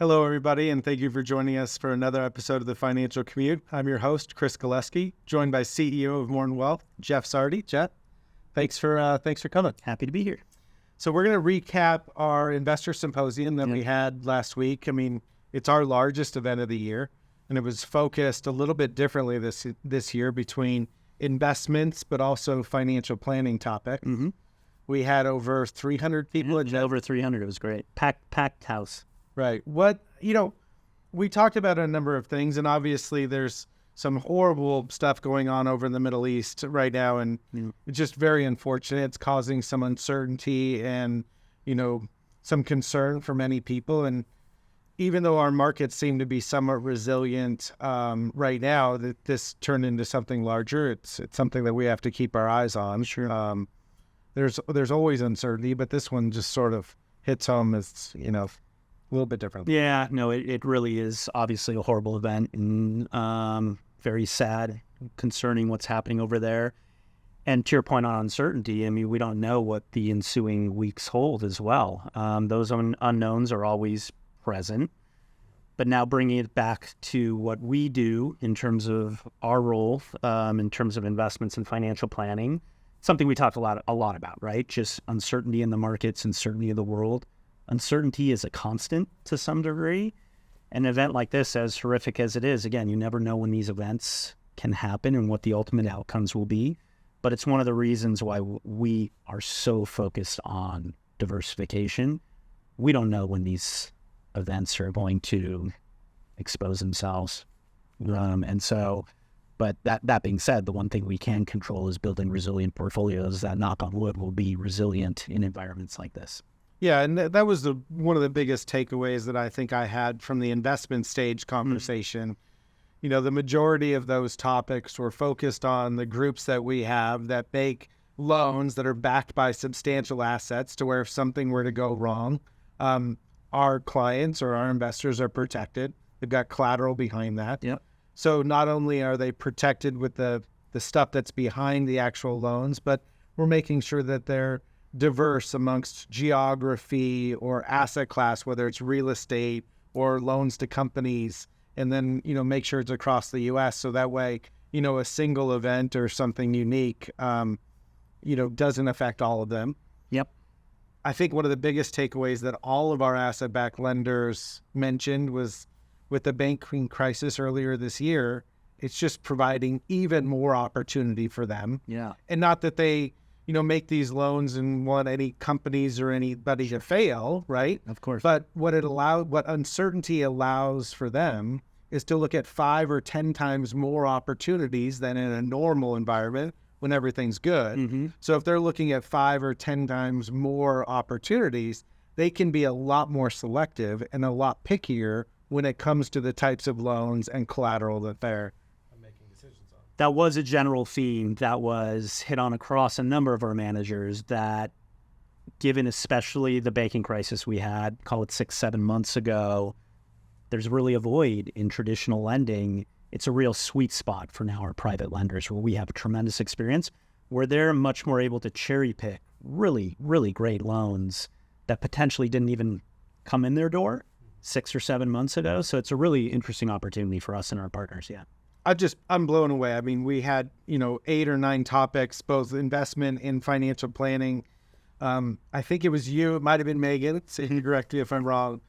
Hello, everybody, and thank you for joining us for another episode of the Financial Commute. I'm your host, Chris Galeski, joined by CEO of Morton Wealths, Jeff Sarti. Jeff, thanks for coming. Happy to be here. So we're going to recap our Investor Symposium that we had last week. I mean, it's our largest event of the year, and it was focused a little bit differently this year between investments, but also financial planning topics. Mm-hmm. We had over 300 people. Over 300. It was great. Packed house. Right. We talked about a number of things, and obviously there's some horrible stuff going on over in the Middle East right now, and it's just very unfortunate. It's causing some uncertainty and, some concern for many people. And even though our markets seem to be somewhat resilient right now, that this turned into something larger. It's something that we have to keep our eyes on. Sure. There's always uncertainty, but this one just sort of hits home as, a little bit different. Yeah, no, it really is obviously a horrible event and very sad concerning what's happening over there. And to your point on uncertainty, I mean, we don't know what the ensuing weeks hold as well. Those unknowns are always present. But now bringing it back to what we do in terms of our role, in terms of investments and financial planning, something we talked a lot about, right? Just uncertainty in the markets, uncertainty of the world. Uncertainty is a constant to some degree. An event like this, as horrific as it is, again, you never know when these events can happen and what the ultimate outcomes will be. But it's one of the reasons why we are so focused on diversification. We don't know when these events are going to expose themselves. But that being said, the one thing we can control is building resilient portfolios that, knock on wood, will be resilient in environments like this. Yeah, and that was one of the biggest takeaways that I think I had from the investment stage conversation. The majority of those topics were focused on the groups that we have that make loans that are backed by substantial assets to where if something were to go wrong, our clients or our investors are protected. They've got collateral behind that. Yep. So not only are they protected with the stuff that's behind the actual loans, but we're making sure that they're diverse amongst geography or asset class, whether it's real estate or loans to companies, and then, make sure it's across the U.S. So that way, a single event or something unique, doesn't affect all of them. Yep. I think one of the biggest takeaways that all of our asset-backed lenders mentioned was with the banking crisis earlier this year, it's just providing even more opportunity for them. Yeah. And not that they make these loans and want any companies or anybody to fail, right? Of course. But what uncertainty allows for them is to look at 5 or 10 times more opportunities than in a normal environment when everything's good. Mm-hmm. So if they're looking at 5 or 10 times more opportunities, they can be a lot more selective and a lot pickier when it comes to the types of loans and collateral that they're making decisions on. That was a general theme that was hit on across a number of our managers, that given especially the banking crisis we had, call it 6-7 months ago, there's really a void in traditional lending. It's a real sweet spot for now our private lenders, where we have a tremendous experience, where they're much more able to cherry pick really, really great loans that potentially didn't even come in their door 6 or 7 months ago. So it's a really interesting opportunity for us and our partners. Yeah. I'm blown away. I mean, we had, 8 or 9 topics, both investment and financial planning. I think it was you, it might've been Megan, so you can correct me if I'm wrong,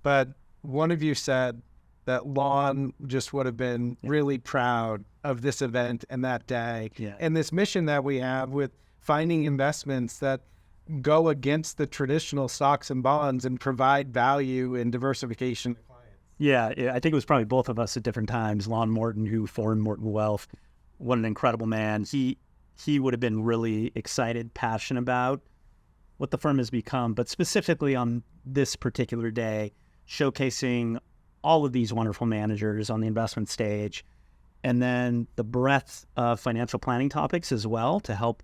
but one of you said that Lon just would have been really proud of this event and that day. Yeah. And this mission that we have with finding investments that go against the traditional stocks and bonds and provide value and diversification to clients. Yeah, I think it was probably both of us at different times. Lon Morton, who formed Morton Wealths, what an incredible man. He would have been really excited, passionate about what the firm has become, but specifically on this particular day, showcasing all of these wonderful managers on the investment stage, and then the breadth of financial planning topics as well to help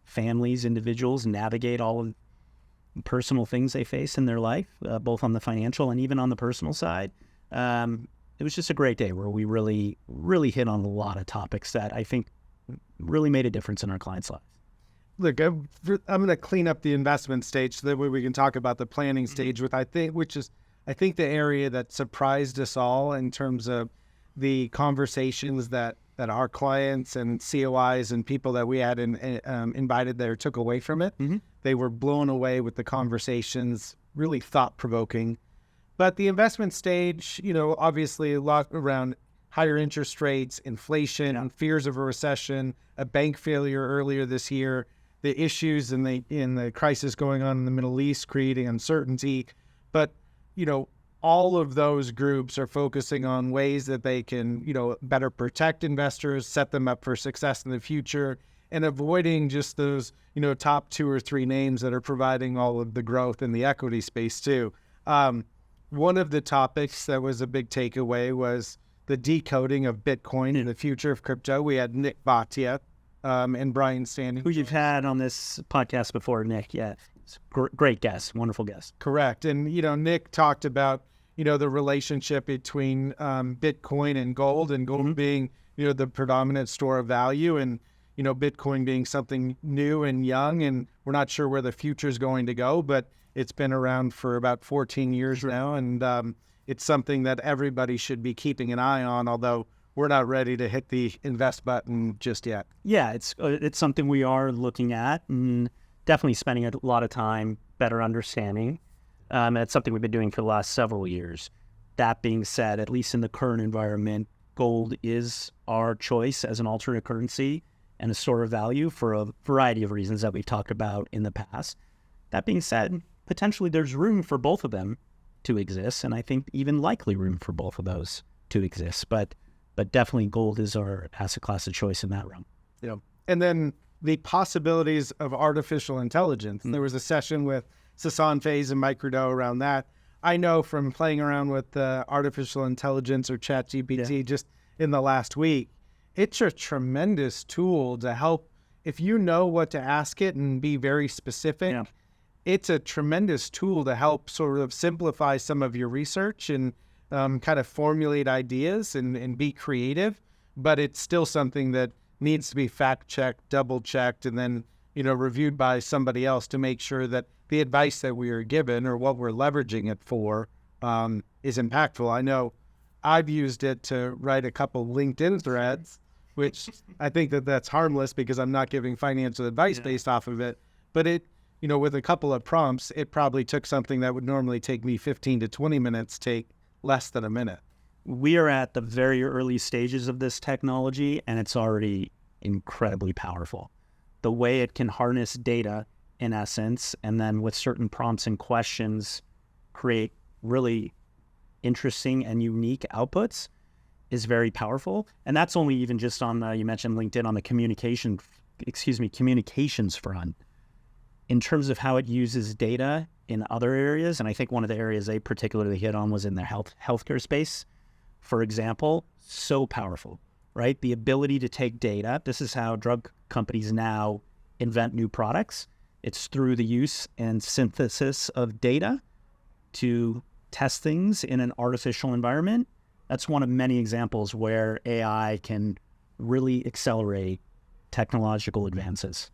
families, individuals navigate all of the personal things they face in their life, both on the financial and even on the personal side. It was just a great day where we really, really hit on a lot of topics that I think really made a difference in our clients' lives. Look, I'm going to clean up the investment stage so that way we can talk about the planning stage, which is I think the area that surprised us all in terms of the conversations that our clients and COIs and people that we had invited there took away from it. They were blown away with the conversations, really thought-provoking. But the investment stage, obviously a lot around higher interest rates, inflation, and fears of a recession, a bank failure earlier this year, the issues in the crisis going on in the Middle East creating uncertainty. But, all of those groups are focusing on ways that they can, better protect investors, set them up for success in the future, and avoiding just those, top 2 or 3 names that are providing all of the growth in the equity space too. One of the topics that was a big takeaway was the decoding of Bitcoin and the future of crypto. We had Nick Bhatia and Brian Standing, who you've had on this podcast before, Nick. Yeah, it's great guest, wonderful guest. Correct. And, Nick talked about, the relationship between Bitcoin and gold being, the predominant store of value, and, Bitcoin being something new and young, and we're not sure where the future is going to go, but it's been around for about 14 years now, and it's something that everybody should be keeping an eye on, although we're not ready to hit the invest button just yet. Yeah, it's something we are looking at and definitely spending a lot of time better understanding. It's something we've been doing for the last several years. That being said, at least in the current environment, gold is our choice as an alternate currency and a store of value for a variety of reasons that we've talked about in the past. That being said, potentially there's room for both of them to exist, and I think even likely room for both of those to exist. But definitely gold is our asset class of choice in that realm. Yeah. And then the possibilities of artificial intelligence. There was a session with Sasan Faze and Mike Rudeau around that. I know from playing around with artificial intelligence or ChatGPT just in the last week, it's a tremendous tool to help. If you know what to ask it and be very specific, it's a tremendous tool to help sort of simplify some of your research and kind of formulate ideas and be creative. But it's still something that needs to be fact-checked, double-checked, and then, reviewed by somebody else to make sure that the advice that we are given or what we're leveraging it for is impactful. I know I've used it to write a couple LinkedIn threads, which I think that's harmless because I'm not giving financial advice based off of it. But it, with a couple of prompts, it probably took something that would normally take me 15 to 20 minutes, take less than a minute. We are at the very early stages of this technology, and it's already incredibly powerful. The way it can harness data, in essence, and then with certain prompts and questions, create really interesting and unique outputs is very powerful. And that's only even just on you mentioned LinkedIn, on the communications front. In terms of how it uses data in other areas, and I think one of the areas they particularly hit on was in the healthcare space, for example, so powerful, right? The ability to take data. This is how drug companies now invent new products. It's through the use and synthesis of data to test things in an artificial environment. That's one of many examples where AI can really accelerate technological advances.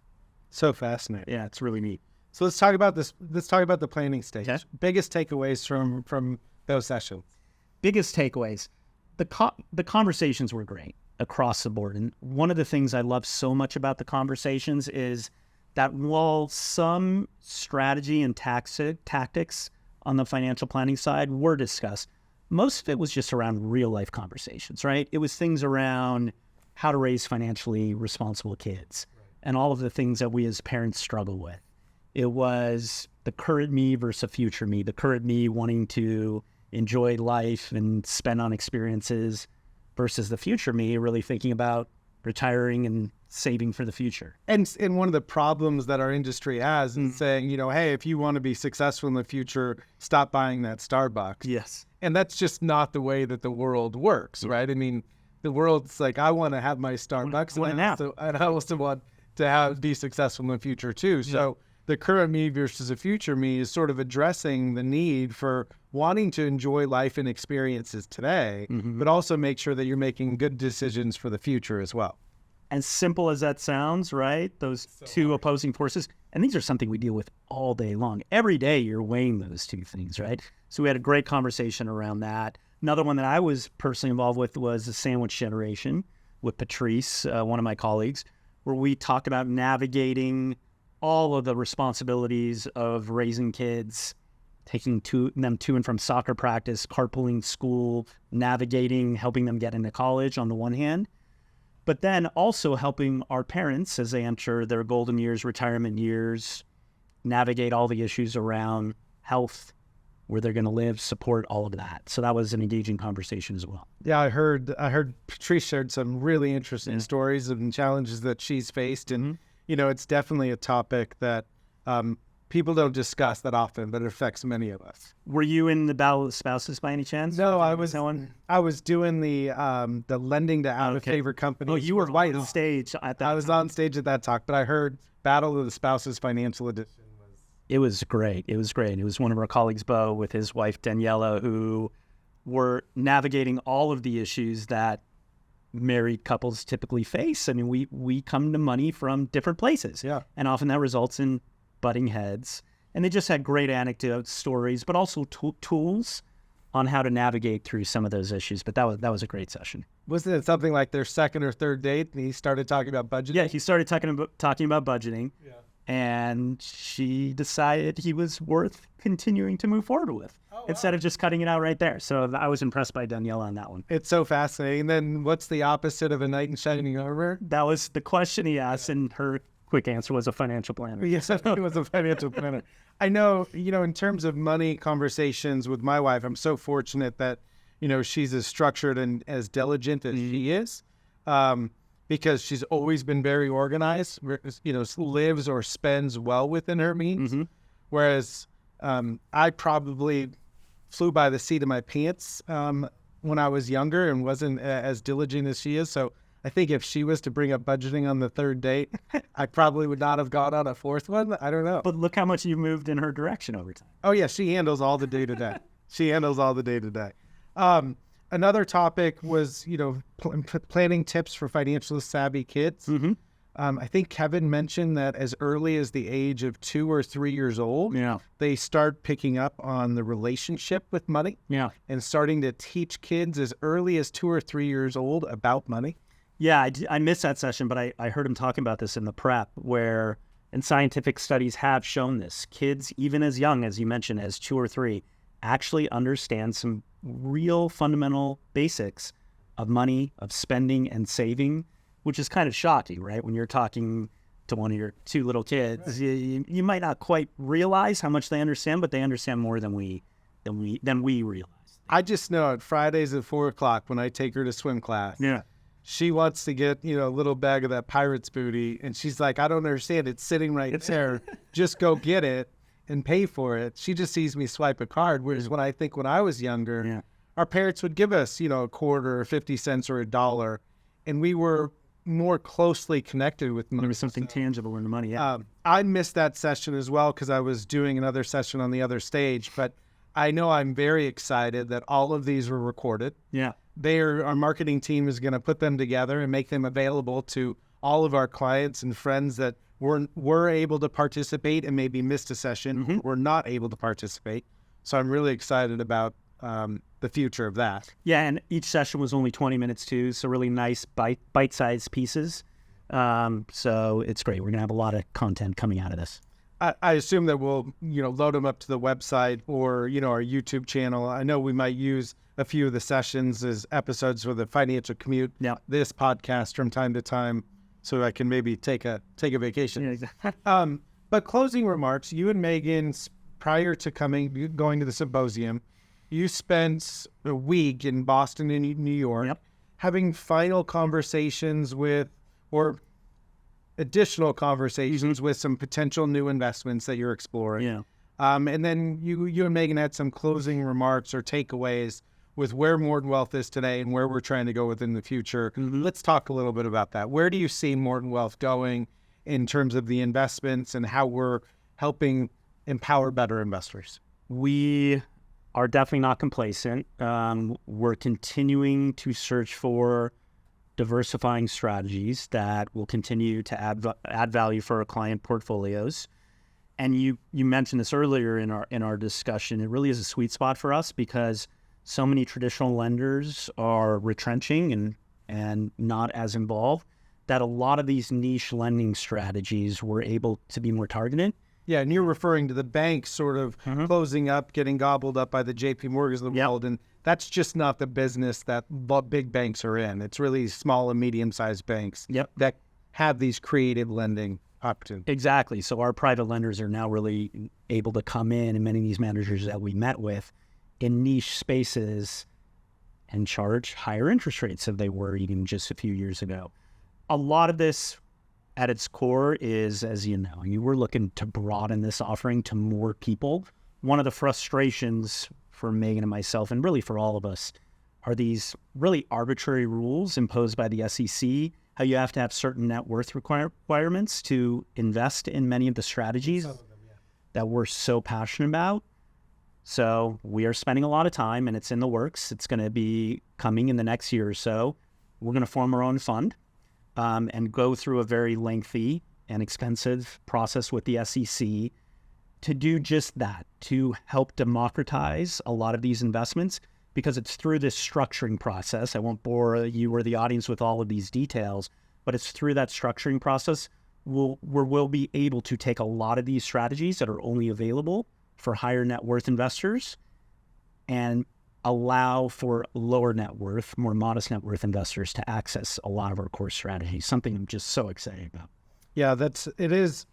So fascinating. Yeah, it's really neat. So let's talk about this. Let's talk about the planning stage. Okay. Biggest takeaways from those sessions. Biggest takeaways. The conversations were great across the board. And one of the things I love so much about the conversations is that while some strategy and tactics on the financial planning side were discussed, most of it was just around real life conversations, right? It was things around how to raise financially responsible kids and all of the things that we as parents struggle with. It was the current me versus a future me, the current me wanting to enjoy life and spend on experiences versus the future me really thinking about retiring and saving for the future. And one of the problems that our industry has is saying, hey, if you want to be successful in the future, stop buying that Starbucks. Yes. And that's just not the way that the world works, right? I mean, the world's like, I want to have my Starbucks, and I also want to be successful in the future too. So the current me versus the future me is sort of addressing the need for wanting to enjoy life and experiences today, but also make sure that you're making good decisions for the future as well. As simple as that sounds, right? Those two opposing forces, And these are something we deal with all day long. Every day you're weighing those two things, right? So we had a great conversation around that. Another one that I was personally involved with was the sandwich generation with Patrice, one of my colleagues, where we talked about navigating all of the responsibilities of raising kids, taking them to and from soccer practice, carpooling school, navigating, helping them get into college on the one hand, but then also helping our parents as they enter their golden years, retirement years, navigate all the issues around health, where they're going to live, support, all of that. So that was an engaging conversation as well. Yeah, I heard Patrice shared some really interesting stories and challenges that she's faced. And, it's definitely a topic that people don't discuss that often, but it affects many of us. Were you in the Battle of the Spouses by any chance? No, I was doing the lending to out of favor companies. Oh, you were on stage at that. I was on stage at that talk, but I heard Battle of the Spouses Financial Edition. It was great. It was one of our colleagues, Bo, with his wife, Daniela, who were navigating all of the issues that married couples typically face. I mean, we come to money from different places. Yeah. And often that results in butting heads. And they just had great anecdotes, stories, but also tools on how to navigate through some of those issues. But that was a great session. Wasn't it something like their second or third date and he started talking about budgeting? Yeah, he started talking about budgeting. Yeah. And she decided he was worth continuing to move forward with instead of just cutting it out right there. So I was impressed by Daniela on that one. It's so fascinating. And then what's the opposite of a knight in shining armor? That was the question he asked, and her quick answer was a financial planner. Yes, I thought it was a financial planner. I know, in terms of money conversations with my wife, I'm so fortunate that, she's as structured and as diligent as she is. Because she's always been very organized, lives or spends well within her means. Whereas I probably flew by the seat of my pants when I was younger and wasn't as diligent as she is. So I think if she was to bring up budgeting on the third date, I probably would not have gone on a fourth one. I don't know. But look how much you moved in her direction over time. Oh, yeah. She handles all the day-to-day. Another topic was, planning tips for financially savvy kids. I think Kevin mentioned that as early as the age of 2 or 3 years old, they start picking up on the relationship with money and starting to teach kids as early as 2 or 3 years old about money. Yeah, I missed that session, but I heard him talking about this in the prep and scientific studies have shown this. Kids, even as young as you mentioned, as 2 or 3, actually understand some real fundamental basics of money, of spending and saving, which is kind of shocking, right? When you're talking to one of your 2 little kids, you might not quite realize how much they understand, but they understand more than we realize. I just know it. Fridays at 4:00 when I take her to swim class. Yeah. She wants to get, a little bag of that pirate's booty. And she's like, I don't understand. It's sitting right there. Just go get it and pay for it. She just sees me swipe a card. Whereas when I was younger, our parents would give us, a quarter or 50 cents or $1. And we were more closely connected with money. There was something tangible in the money. Yeah. I missed that session as well because I was doing another session on the other stage. But I know I'm very excited that all of these were recorded. Yeah. Our marketing team is going to put them together and make them available to all of our clients and friends that were able to participate and maybe missed a session, were not able to participate. So I'm really excited about the future of that. Yeah, and each session was only 20 minutes too, so really nice bite-sized pieces. So it's great. We're going to have a lot of content coming out of this. I assume that we'll, load them up to the website or, our YouTube channel. I know we might use a few of the sessions as episodes for the Financial Commute, this podcast from time to time, so I can maybe take a vacation. Yeah, exactly. But closing remarks, you and Megan, prior to going to the symposium, you spent a week in Boston and New York having final conversations with, or additional conversations with some potential new investments that you're exploring. Yeah. And then you and Megan had some closing remarks or takeaways with where Morton Wealth is today and where we're trying to go within the future. Let's talk a little bit about that. Where do you see Morton Wealth going in terms of the investments and how we're helping empower better investors? We are definitely not complacent. We're continuing to search for diversifying strategies that will continue to add value for our client portfolios. And you mentioned this earlier in our discussion. It really is a sweet spot for us because so many traditional lenders are retrenching and not as involved, that a lot of these niche lending strategies were able to be more targeted. Yeah, and you're referring to the banks sort of closing up, getting gobbled up by the JP Morgans of the world, and that's just not the business that big banks are in. It's really small and medium-sized banks that have these creative lending opportunities. Exactly. So our private lenders are now really able to come in, and many of these managers that we met with in niche spaces and charge higher interest rates than they were even just a few years ago. A lot of this at its core is, as you know, you were looking to broaden this offering to more people. One of the frustrations for Megan and myself, and really for all of us, are these really arbitrary rules imposed by the SEC, how you have to have certain net worth requirements to invest in many of the strategies that we're so passionate about. So we are spending a lot of time, and it's in the works. It's going to be coming in the next year or so. We're going to form our own fund and go through a very lengthy and expensive process with the SEC to do just that, to help democratize a lot of these investments, because it's through this structuring process. I won't bore you or the audience with all of these details, but it's through that structuring process where we'll be able to take a lot of these strategies that are only available for higher net worth investors and allow for lower net worth, more modest net worth investors to access a lot of our core strategies, something I'm just so excited about. Yeah, it is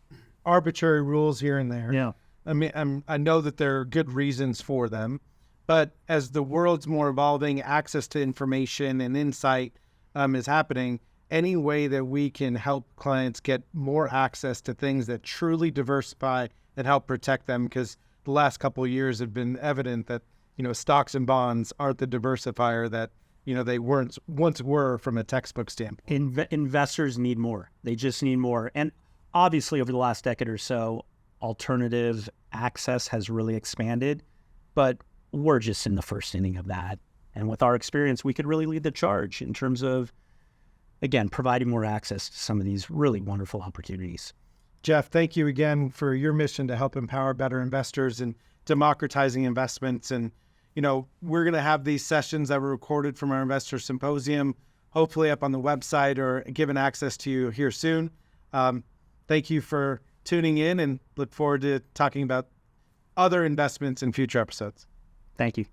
arbitrary rules here and there. Yeah. I mean, I know that there are good reasons for them, but as the world's more evolving, access to information and insight is happening, any way that we can help clients get more access to things that truly diversify and help protect them, because the last couple of years have been evident that, stocks and bonds aren't the diversifier that, they once were from a textbook standpoint. Investors need more. They just need more. And obviously over the last decade or so, alternative access has really expanded, but we're just in the first inning of that. And with our experience, we could really lead the charge in terms of, again, providing more access to some of these really wonderful opportunities. Jeff, thank you again for your mission to help empower better investors and democratizing investments. And, we're going to have these sessions that were recorded from our Investor Symposium, hopefully up on the website or given access to you here soon. Thank you for tuning in, and look forward to talking about other investments in future episodes. Thank you.